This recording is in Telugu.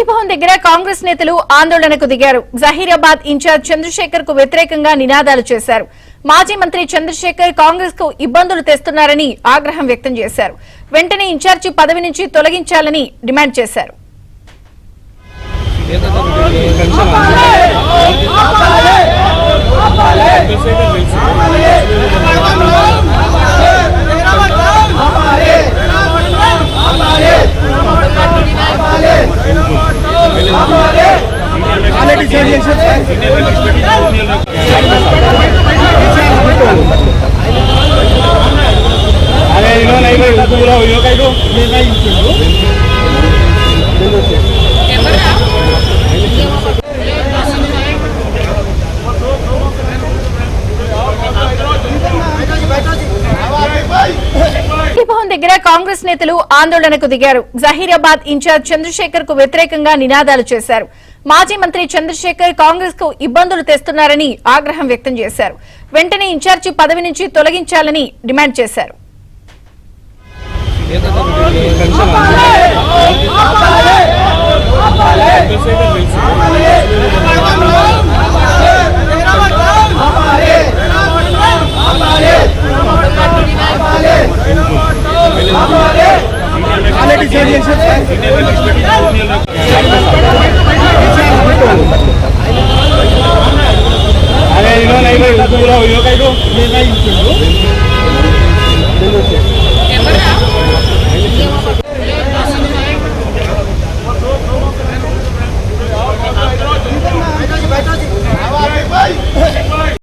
భవన్ దగ్గర కాంగ్రెస్ నేతలు ఆందోళనకు దిగారు. జహీరాబాద్ ఇన్ఛార్జ్ చంద్రశేఖర్ కు వ్యతిరేకంగా నినాదాలు చేశారు. మాజీ మంత్రి చంద్రశేఖర్ కాంగ్రెస్ కు ఇబ్బందులు తెస్తున్నారని ఆగ్రహం వ్యక్తం చేశారు. వెంటనే ఇన్ఛార్జి పదవి నుంచి తొలగించాలని డిమాండ్ చేశారు. భవన్ దగ్గర కాంగ్రెస్ నేతలు ఆందోళనకు దిగారు. జహీరాబాద్ ఇన్ఛార్జ్ చంద్రశేఖర్ కు వ్యతిరేకంగా నినాదాలు చేశారు. మాజీ మంత్రి చంద్రశేఖర్ కాంగ్రెస్ కు ఇబ్బందులు తెస్తున్నారని ఆగ్రహం వ్యక్తం చేశారు. వెంటనే ఇన్ఛార్జి పదవి నుంచి తొలగించాలని డిమాండ్ చేశారు. अरे